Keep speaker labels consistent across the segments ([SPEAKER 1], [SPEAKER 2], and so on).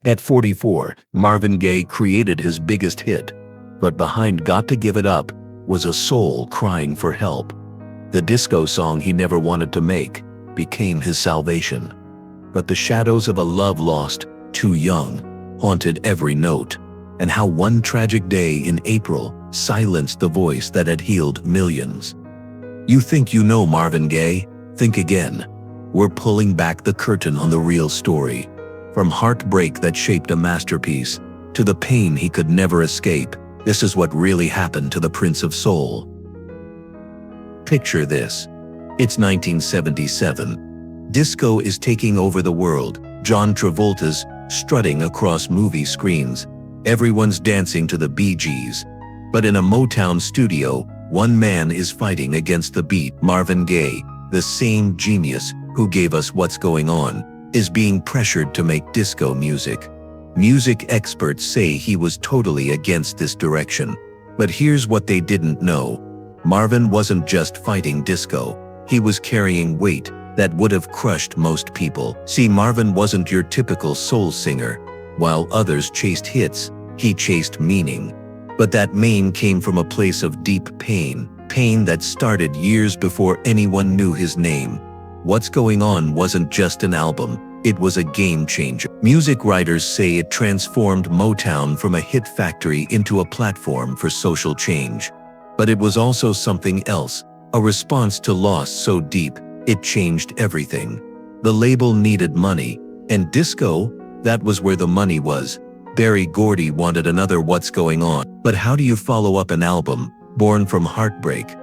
[SPEAKER 1] At 44, Marvin Gaye created his biggest hit, but behind "Got to Give It Up" was a soul crying for help. The disco song he never wanted to make became his salvation. But the shadows of a love lost too young haunted every note, and how one tragic day in April silenced the voice that had healed millions. You think you know Marvin Gaye? Think again. We're pulling back the curtain on the real story. From heartbreak that shaped a masterpiece, to the pain he could never escape, this is what really happened to the Prince of Soul. Picture this. It's 1977. Disco is taking over the world. John Travolta's strutting across movie screens. Everyone's dancing to the Bee Gees. But in a Motown studio, one man is fighting against the beat. Marvin Gaye, the same genius who gave us What's Going On, is being pressured to make disco music. Music experts say he was totally against this direction. But here's what they didn't know. Marvin wasn't just fighting disco. He was carrying weight that would have crushed most people. See, Marvin wasn't your typical soul singer. While others chased hits, he chased meaning. But that meaning came from a place of deep pain that started years before anyone knew his name. What's Going On wasn't just an album, it was a game changer. Music writers say it transformed Motown from a hit factory into a platform for social change. But it was also something else, a response to loss so deep, it changed everything. The label needed money, and disco, that was where the money was. Berry Gordy wanted another What's Going On. But how do you follow up an album born from heartbreak?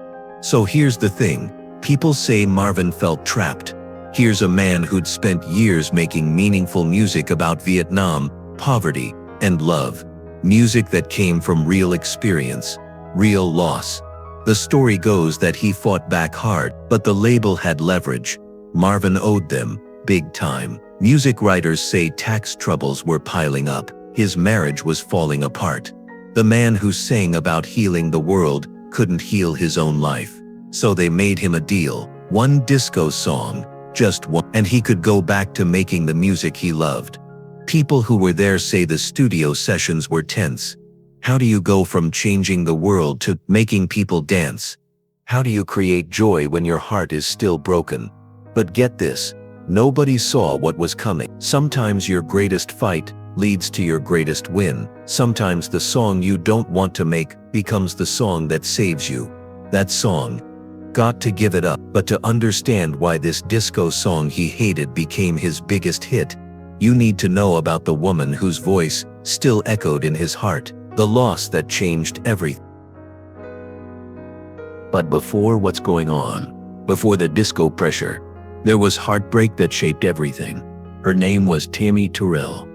[SPEAKER 1] So here's the thing. People say Marvin felt trapped. Here's a man who'd spent years making meaningful music about Vietnam, poverty, and love. Music that came from real experience, real loss. The story goes that he fought back hard, but the label had leverage. Marvin owed them, big time. Music writers say tax troubles were piling up. His marriage was falling apart. The man who sang about healing the world couldn't heal his own life. So they made him a deal. One disco song, just one, and he could go back to making the music he loved. People who were there say the studio sessions were tense. How do you go from changing the world to making people dance? How do you create joy when your heart is still broken? But get this, nobody saw what was coming. Sometimes your greatest fight leads to your greatest win. Sometimes the song you don't want to make becomes the song that saves you. That song, Got to Give It Up. But to understand why this disco song he hated became his biggest hit, you need to know about the woman whose voice still echoed in his heart, the loss that changed everything. But before What's Going On, before the disco pressure, there was heartbreak that shaped everything. Her name was Tammi Terrell.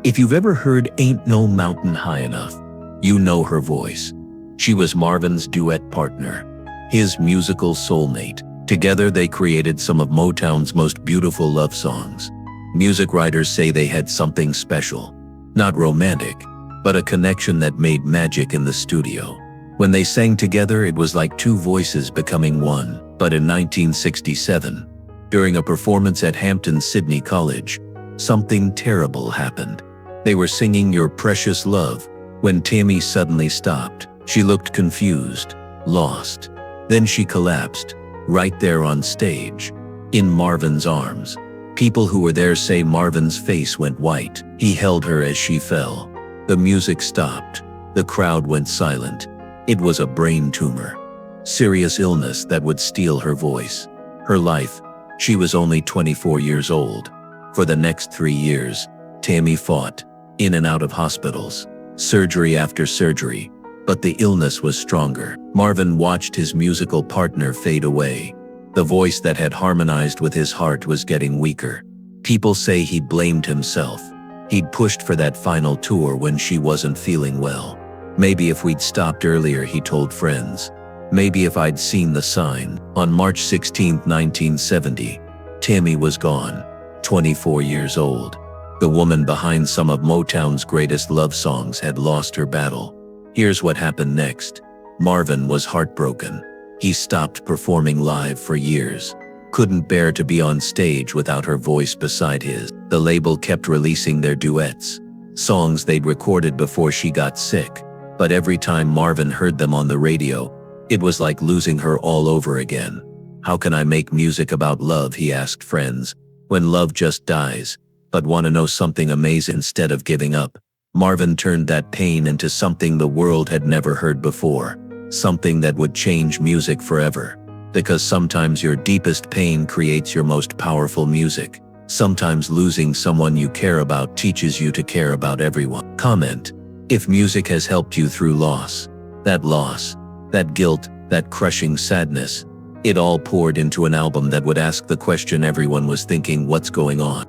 [SPEAKER 1] If you've ever heard Ain't No Mountain High Enough, you know her voice. She was Marvin's duet partner, his musical soulmate. Together they created some of Motown's most beautiful love songs. Music writers say they had something special. Not romantic, but a connection that made magic in the studio. When they sang together, it was like two voices becoming one. But in 1967, during a performance at Hampton-Sydney College, something terrible happened. They were singing Your Precious Love when Tammi suddenly stopped. She looked confused, lost. Then she collapsed, right there on stage, in Marvin's arms. People who were there say Marvin's face went white. He held her as she fell. The music stopped. The crowd went silent. It was a brain tumor. Serious illness that would steal her voice. Her life. She was only 24 years old. For the next 3 years, Tammi fought, in and out of hospitals, surgery after surgery. But the illness was stronger. Marvin watched his musical partner fade away. The voice that had harmonized with his heart was getting weaker. People say he blamed himself. He'd pushed for that final tour when she wasn't feeling well. Maybe if we'd stopped earlier, he told friends. Maybe if I'd seen the sign. On March 16, 1970, Tammi was gone, 24 years old. The woman behind some of Motown's greatest love songs had lost her battle. Here's what happened next. Marvin was heartbroken. He stopped performing live for years. couldn't bear to be on stage without her voice beside his. The label kept releasing their duets, songs they'd recorded before she got sick. But every time Marvin heard them on the radio, it was like losing her all over again. "How can I make music about love?" he asked friends. "When love just dies, but want to know something amazing instead of giving up." Marvin turned that pain into something the world had never heard before, something that would change music forever. Because sometimes your deepest pain creates your most powerful music. Sometimes losing someone you care about teaches you to care about everyone. Comment if music has helped you through loss, that guilt, that crushing sadness. It all poured into an album that would ask the question everyone was thinking, what's going on?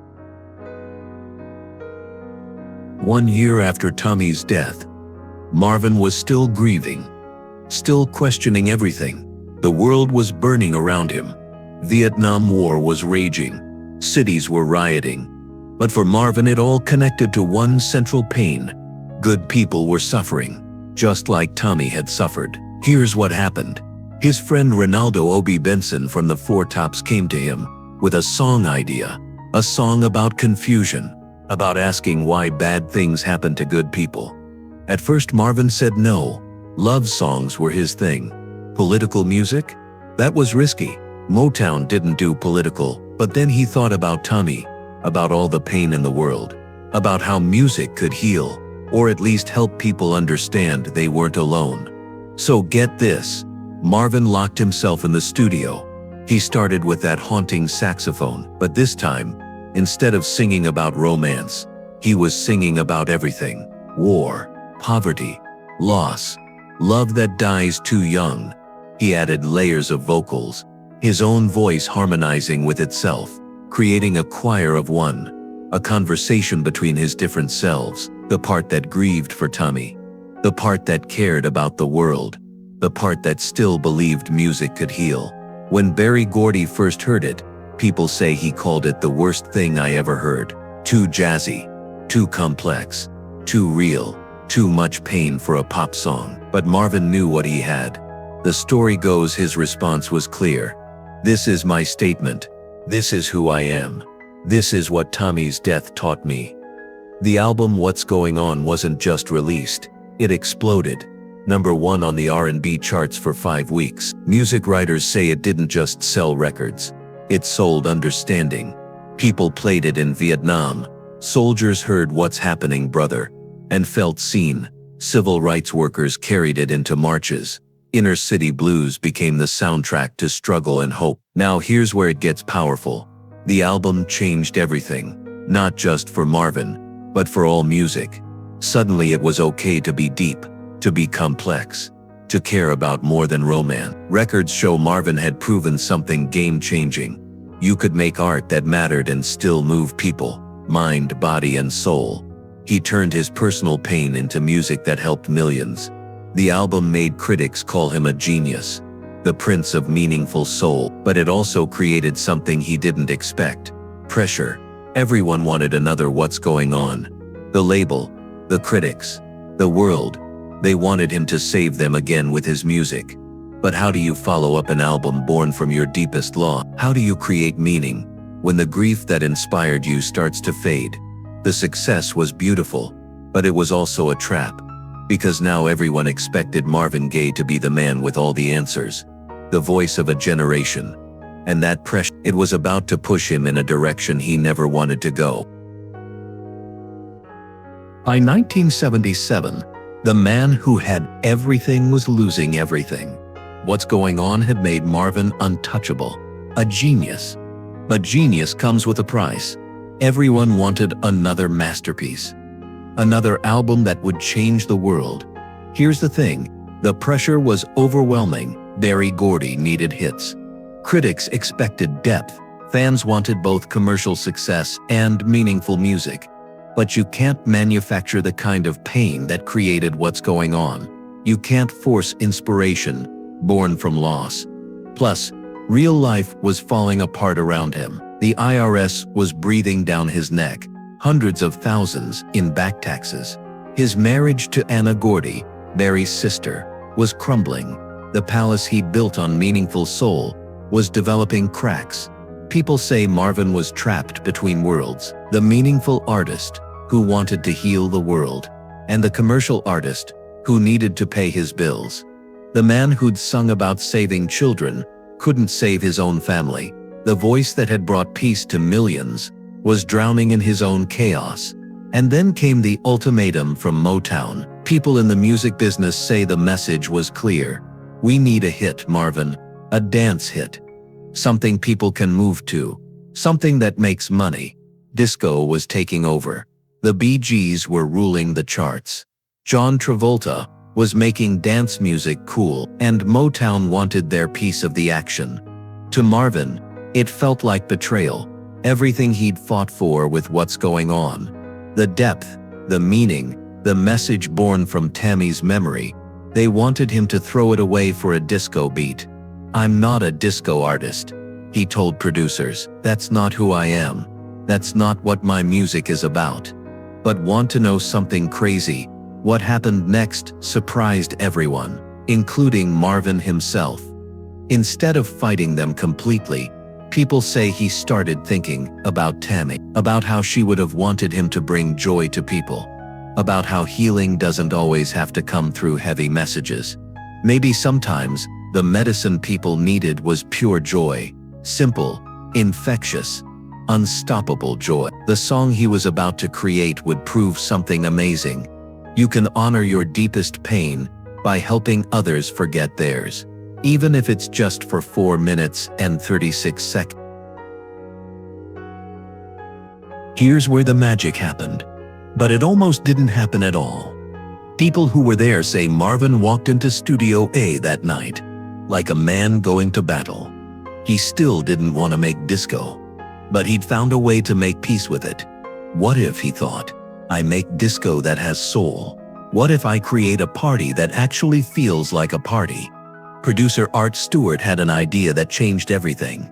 [SPEAKER 1] 1 year after Tammi's death, Marvin was still grieving, still questioning everything. The world was burning around him. Vietnam War was raging. Cities were rioting. But for Marvin, it all connected to one central pain. Good people were suffering, just like Tammi had suffered. Here's what happened. His friend Ronaldo Obi Benson from the Four Tops came to him with a song idea, a song about confusion, about asking why bad things happen to good people. At first Marvin said no. Love songs were his thing. Political music? That was risky. Motown didn't do political, but then he thought about Tammi, about all the pain in the world, about how music could heal, or at least help people understand they weren't alone. So get this, Marvin locked himself in the studio. He started with that haunting saxophone, but this time, instead of singing about romance, he was singing about everything: war, poverty, loss, love that dies too young. He added layers of vocals, his own voice harmonizing with itself, creating a choir of one, a conversation between his different selves, the part that grieved for Tammi, the part that cared about the world, the part that still believed music could heal. When Berry Gordy first heard it, people say he called it the worst thing I ever heard. Too jazzy, too complex, too real, too much pain for a pop song. But Marvin knew what he had. The story goes his response was clear. "This is my statement. This is who I am. This is what Tammi's death taught me." The album What's Going On wasn't just released, it exploded. #1 on the R&B charts for 5 weeks. Music writers say it didn't just sell records. It sold understanding. People played it in Vietnam. Soldiers heard "What's Happening, Brother?" and felt seen. Civil rights workers carried it into marches. Inner city blues became the soundtrack to struggle and hope. Now here's where it gets powerful. The album changed everything, not just for Marvin, but for all music. Suddenly it was okay to be deep, to be complex, to care about more than romance. Records show Marvin had proven something game-changing. You could make art that mattered and still move people, mind, body, and soul. He turned his personal pain into music that helped millions. The album made critics call him a genius, the prince of meaningful soul. But it also created something he didn't expect: pressure. Everyone wanted another What's Going On. The label, the critics, the world. They wanted him to save them again with his music. But how do you follow up an album born from your deepest loss? How do you create meaning when the grief that inspired you starts to fade? The success was beautiful, but it was also a trap. Because now everyone expected Marvin Gaye to be the man with all the answers, the voice of a generation. And that pressure, it was about to push him in a direction he never wanted to go. By 1977, the man who had everything was losing everything. What's Going On had made Marvin untouchable, a genius. But genius comes with a price. Everyone wanted another masterpiece, another album that would change the world. Here's the thing, the pressure was overwhelming. Berry Gordy needed hits. Critics expected depth. Fans wanted both commercial success and meaningful music. But you can't manufacture the kind of pain that created What's Going On. You can't force inspiration, born from loss. Plus, real life was falling apart around him. The IRS was breathing down his neck, hundreds of thousands in back taxes. His marriage to Anna Gordy, Berry's sister, was crumbling. The palace he'd built on meaningful soul was developing cracks. People say Marvin was trapped between worlds, the meaningful artist who wanted to heal the world, and the commercial artist who needed to pay his bills. The man who'd sung about saving children couldn't save his own family. The voice that had brought peace to millions was drowning in his own chaos. And then came the ultimatum from Motown. People in the music business say the message was clear. We need a hit, Marvin. A dance hit. Something people can move to. Something that makes money. Disco was taking over. The Bee Gees were ruling the charts. John Travolta was making dance music cool, and Motown wanted their piece of the action. To Marvin, it felt like betrayal. Everything he'd fought for with What's Going On. The depth, the meaning, the message born from Tammi's memory. They wanted him to throw it away for a disco beat. I'm not a disco artist, he told producers. That's not who I am. That's not what my music is about. But want to know something crazy? What happened next surprised everyone, including Marvin himself. Instead of fighting them completely, people say he started thinking about Tammi, about how she would have wanted him to bring joy to people, about how healing doesn't always have to come through heavy messages. Maybe sometimes the medicine people needed was pure joy, simple, infectious, unstoppable joy. The song he was about to create would prove something amazing. You can honor your deepest pain by helping others forget theirs, even if it's just for 4 minutes and 36 seconds. Here's where the magic happened. But it almost didn't happen at all. People who were there say Marvin walked into Studio A that night, like a man going to battle. He still didn't want to make disco, but he'd found a way to make peace with it. What if, he thought, I make disco that has soul? What if I create a party that actually feels like a party? Producer Art Stewart had an idea that changed everything.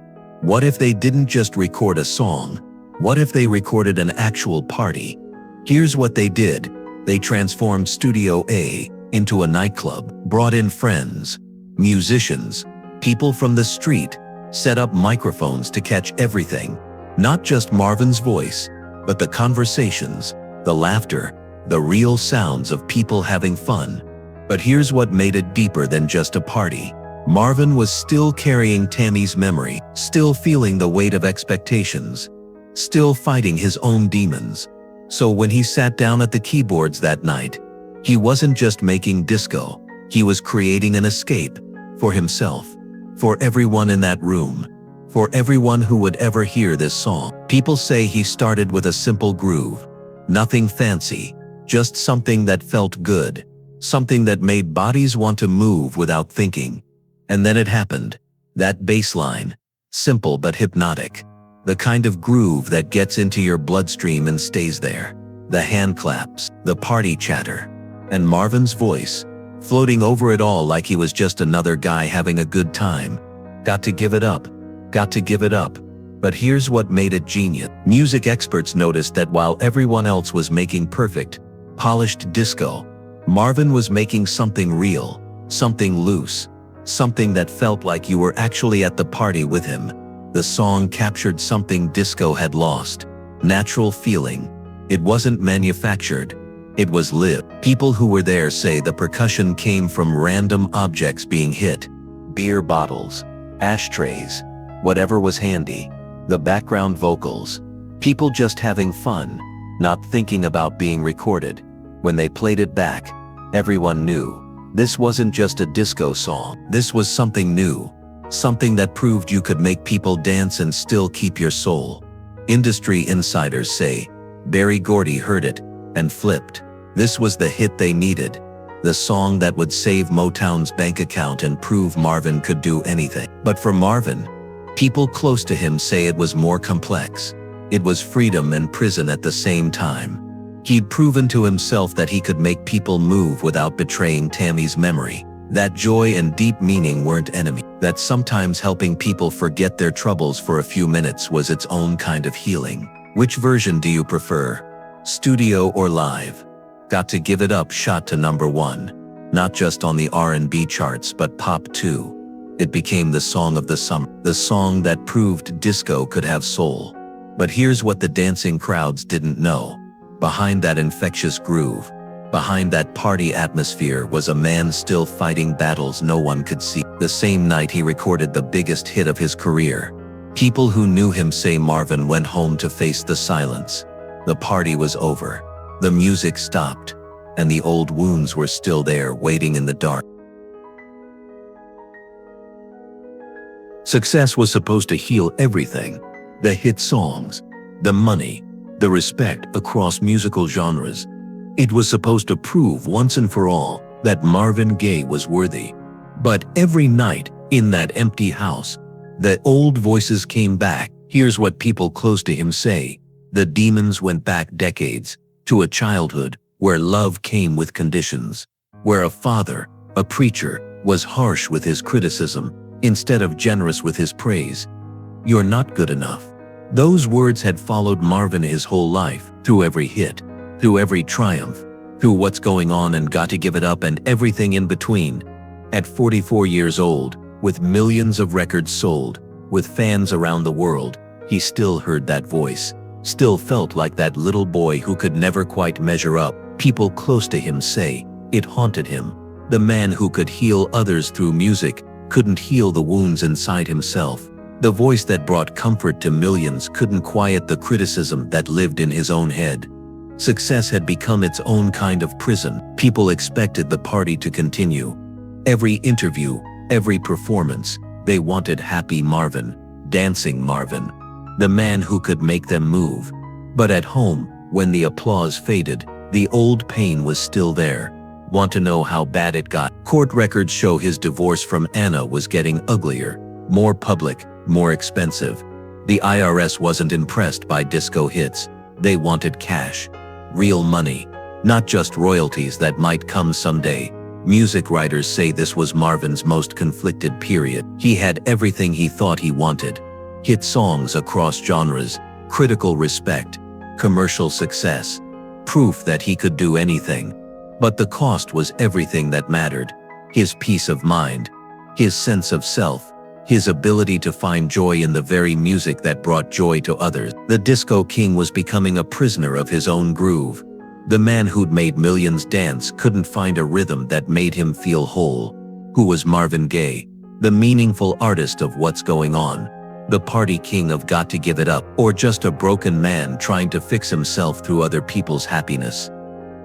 [SPEAKER 1] What if they didn't just record a song? What if they recorded an actual party? Here's what they did. They transformed Studio A into a nightclub, brought in friends, musicians, people from the street, set up microphones to catch everything. Not just Marvin's voice, but the conversations, the laughter, the real sounds of people having fun. But here's what made it deeper than just a party. Marvin was still carrying Tammi's memory, still feeling the weight of expectations, still fighting his own demons. So when he sat down at the keyboards that night, he wasn't just making disco, he was creating an escape for himself, for everyone in that room, for everyone who would ever hear this song. People say he started with a simple groove, nothing fancy, just something that felt good, something that made bodies want to move without thinking. And then it happened, that bass line, simple but hypnotic. The kind of groove that gets into your bloodstream and stays there. The hand claps, the party chatter, and Marvin's voice, floating over it all like he was just another guy having a good time. Got to give it up. Got to give it up. But here's what made it genius. Music experts noticed that while everyone else was making perfect, polished disco, Marvin was making something real, something loose, something that felt like you were actually at the party with him. The song captured something disco had lost, natural feeling. It wasn't manufactured, it was lived. People who were there say the percussion came from random objects being hit, beer bottles, ashtrays, whatever was handy. The background vocals, people just having fun, not thinking about being recorded. When they played it back, everyone knew this wasn't just a disco song. This was something new. Something that proved you could make people dance and still keep your soul. Industry insiders say Berry Gordy heard it and flipped. This was the hit they needed, the song that would save Motown's bank account and prove Marvin could do anything. But for Marvin, people close to him say it was more complex. It was freedom and prison at the same time. He'd proven to himself that he could make people move without betraying Tammi's memory. That joy and deep meaning weren't enemies. That sometimes helping people forget their troubles for a few minutes was its own kind of healing. Which version do you prefer? Studio or live? Got to Give It Up shot to #1. Not just on the R&B charts but pop too. It became the song of the summer, the song that proved disco could have soul. But here's what the dancing crowds didn't know. Behind that infectious groove, behind that party atmosphere was a man still fighting battles no one could see. The same night he recorded the biggest hit of his career. People who knew him say Marvin went home to face the silence. The party was over. The music stopped. And the old wounds were still there waiting in the dark. Success was supposed to heal everything. The hit songs, the money, the respect across musical genres. It was supposed to prove once and for all that Marvin Gaye was worthy. But every night in that empty house, the old voices came back. Here's what people close to him say. The demons went back decades to a childhood where love came with conditions, where a father, a preacher, was harsh with his criticism instead of generous with his praise. You're not good enough. Those words had followed Marvin his whole life, through every hit, through every triumph, through What's Going On and Got to Give It Up and everything in between. At 44 years old, with millions of records sold, with fans around the world, he still heard that voice, still felt like that little boy who could never quite measure up. People close to him say it haunted him. The man who could heal others through music couldn't heal the wounds inside himself. The voice that brought comfort to millions couldn't quiet the criticism that lived in his own head. Success had become its own kind of prison. People expected the party to continue. Every interview, every performance, they wanted happy Marvin, dancing Marvin, the man who could make them move. But at home, when the applause faded, the old pain was still there. Want to know how bad it got? Court records show his divorce from Anna was getting uglier, more public, more expensive. The IRS wasn't impressed by disco hits. They wanted cash, real money, not just royalties that might come someday. Music writers say this was Marvin's most conflicted period. He had everything he thought he wanted. Hit songs across genres, critical respect, commercial success, proof that he could do anything. But the cost was everything that mattered. His peace of mind, his sense of self, his ability to find joy in the very music that brought joy to others. The disco king was becoming a prisoner of his own groove. The man who'd made millions dance couldn't find a rhythm that made him feel whole. Who was Marvin Gaye? The meaningful artist of What's Going On? The party king of Got to Give It Up? Or just a broken man trying to fix himself through other people's happiness?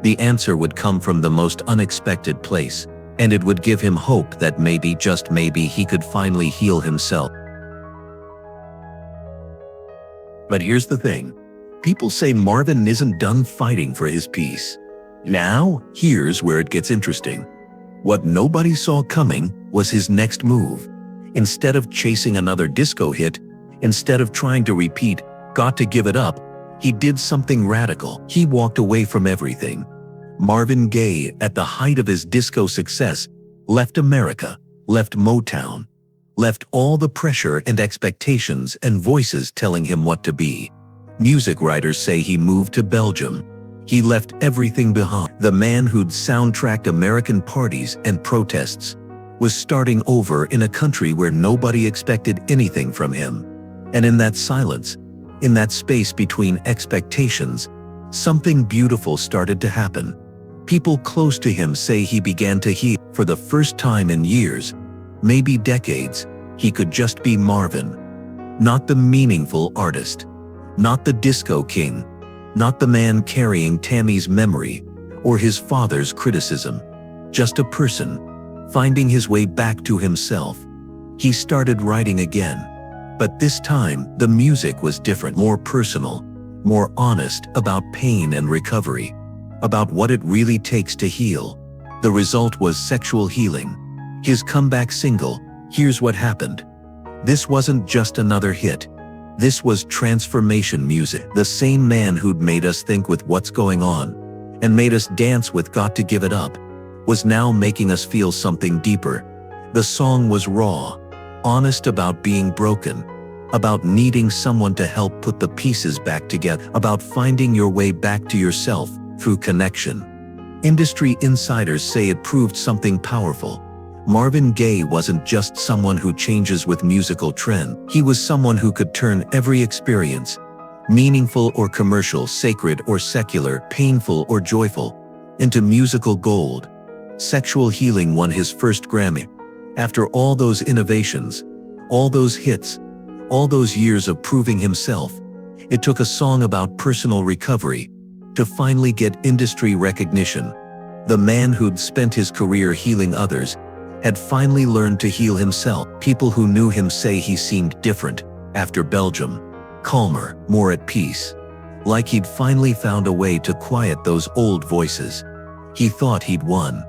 [SPEAKER 1] The answer would come from the most unexpected place, and it would give him hope that maybe, just maybe, he could finally heal himself. But here's the thing. People say Marvin isn't done fighting for his peace. Now, here's where it gets interesting. What nobody saw coming was his next move. Instead of chasing another disco hit, instead of trying to repeat Got to Give It Up, he did something radical. He walked away from everything. Marvin Gaye, at the height of his disco success, left America, left Motown, left all the pressure and expectations and voices telling him what to be. Music writers say he moved to Belgium. He left everything behind. The man who'd soundtracked American parties and protests was starting over in a country where nobody expected anything from him. And in that silence, in that space between expectations, something beautiful started to happen. People close to him say he began to heal. For the first time in years, maybe decades, he could just be Marvin. Not the meaningful artist, not the disco king, not the man carrying Tammi's memory or his father's criticism, just a person finding his way back to himself. He started writing again. But this time, the music was different, more personal, more honest, about pain and recovery, about what it really takes to heal. The result was Sexual Healing, his comeback single. Here's what happened. This wasn't just another hit. This was transformation music. The same man who'd made us think with What's Going On and made us dance with Got to Give It Up was now making us feel something deeper. The song was raw, honest about being broken, about needing someone to help put the pieces back together, about finding your way back to yourself through connection. Industry insiders say it proved something powerful. Marvin Gaye wasn't just someone who changes with musical trend. He was someone who could turn every experience, meaningful or commercial, sacred or secular, painful or joyful, into musical gold. Sexual Healing won his first Grammy. After all those innovations, all those hits, all those years of proving himself, it took a song about personal recovery to finally get industry recognition. The man who'd spent his career healing others had finally learned to heal himself. People who knew him say he seemed different after Belgium, calmer, more at peace, like he'd finally found a way to quiet those old voices. He thought he'd won,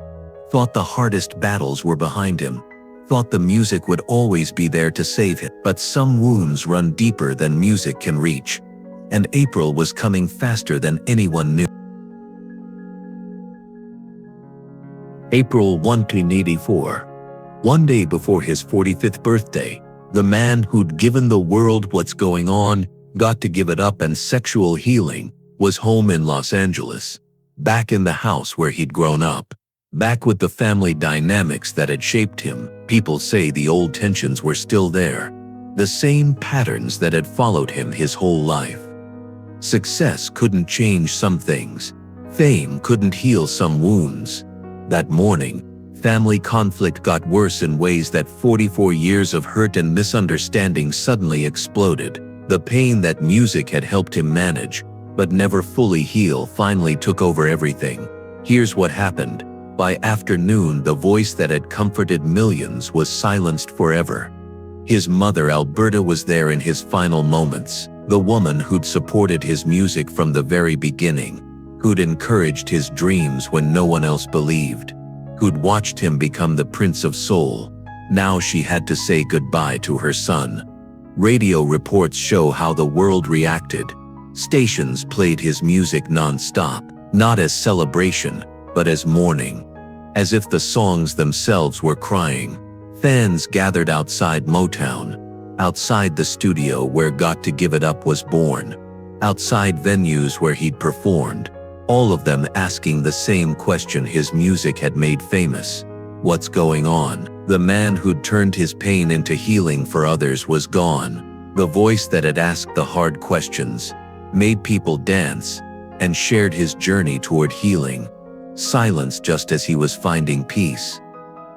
[SPEAKER 1] thought the hardest battles were behind him, thought the music would always be there to save him. But some wounds run deeper than music can reach, and April was coming faster than anyone knew. April 1984. One day before his 45th birthday, the man who'd given the world What's Going On, Got to Give It Up and Sexual Healing was home in Los Angeles, back in the house where he'd grown up, back with the family dynamics that had shaped him. People say the old tensions were still there, the same patterns that had followed him his whole life. Success couldn't change some things. Fame couldn't heal some wounds. That morning, family conflict got worse in ways that 44 years of hurt and misunderstanding suddenly exploded. The pain that music had helped him manage, but never fully heal, finally took over everything. Here's what happened. By afternoon, the voice that had comforted millions was silenced forever. His mother, Alberta, was there in his final moments, the woman who'd supported his music from the very beginning, who'd encouraged his dreams when no one else believed, who'd watched him become the Prince of Soul. Now she had to say goodbye to her son. Radio reports show how the world reacted. Stations played his music non-stop, not as celebration, but as mourning, as if the songs themselves were crying. Fans gathered outside Motown, outside the studio where Got to Give It Up was born, outside venues where he'd performed, all of them asking the same question his music had made famous. What's going on? The man who'd turned his pain into healing for others was gone. The voice that had asked the hard questions, made people dance, and shared his journey toward healing, silenced just as he was finding peace.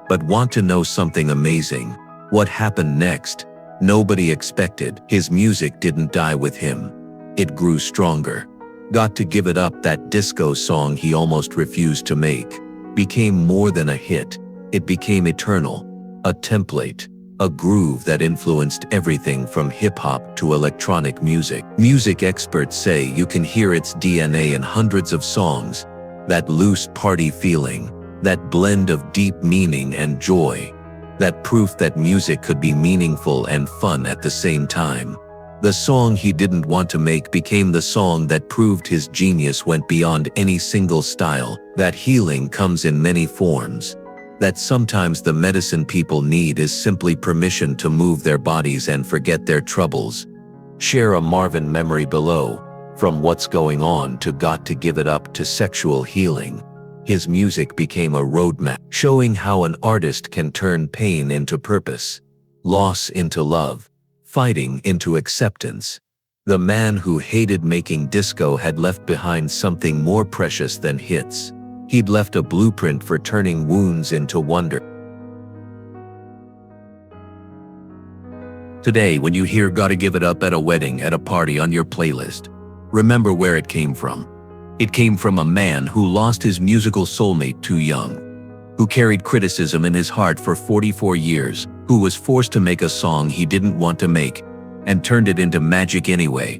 [SPEAKER 1] But want to know something amazing? What happened next? Nobody expected. His music didn't die with him. It grew stronger. Got to Give It Up, that disco song he almost refused to make, became more than a hit. It became eternal, a template, a groove that influenced everything from hip-hop to electronic music. Music experts say you can hear its DNA in hundreds of songs, that loose party feeling, that blend of deep meaning and joy, that proof that music could be meaningful and fun at the same time. The song he didn't want to make became the song that proved his genius went beyond any single style, that healing comes in many forms, that sometimes the medicine people need is simply permission to move their bodies and forget their troubles. Share a Marvin memory below, from What's Going On to Got to Give It Up to Sexual Healing. His music became a roadmap, showing how an artist can turn pain into purpose, loss into love, fighting into acceptance. The man who hated making disco had left behind something more precious than hits. He'd left a blueprint for turning wounds into wonder. Today, when you hear Gotta Give It Up at a wedding, at a party, on your playlist, remember where it came from. It came from a man who lost his musical soulmate too young, who carried criticism in his heart for 44 years, who was forced to make a song he didn't want to make, and turned it into magic anyway.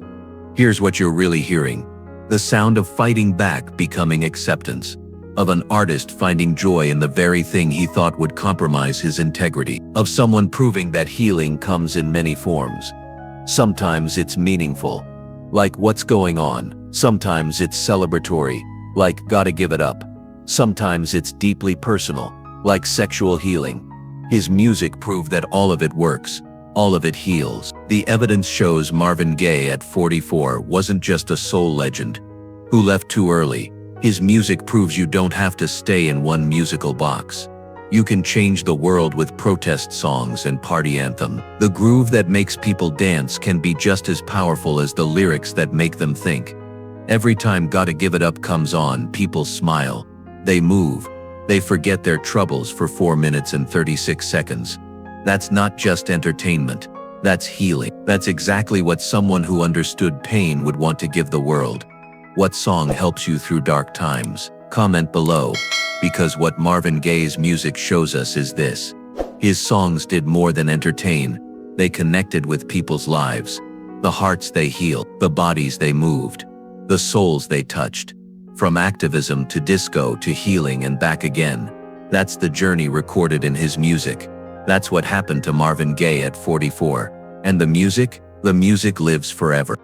[SPEAKER 1] Here's what you're really hearing: the sound of fighting back becoming acceptance, of an artist finding joy in the very thing he thought would compromise his integrity, of someone proving that healing comes in many forms. Sometimes it's meaningful, like What's Going On. Sometimes it's celebratory, like Gotta Give It Up. Sometimes it's deeply personal, like Sexual Healing. His music proved that all of it works, all of it heals. The evidence shows Marvin Gaye at 44 wasn't just a soul legend who left too early. His music proves you don't have to stay in one musical box. You can change the world with protest songs and party anthem. The groove that makes people dance can be just as powerful as the lyrics that make them think. Every time Gotta Give It Up comes on, people smile. They move. They forget their troubles for 4 minutes and 36 seconds. That's not just entertainment. That's healing. That's exactly what someone who understood pain would want to give the world. What song helps you through dark times? Comment below, because what Marvin Gaye's music shows us is this. His songs did more than entertain. They connected with people's lives. The hearts they healed, the bodies they moved, the souls they touched. From activism to disco to healing and back again. That's the journey recorded in his music. That's what happened to Marvin Gaye at 44. And the music lives forever.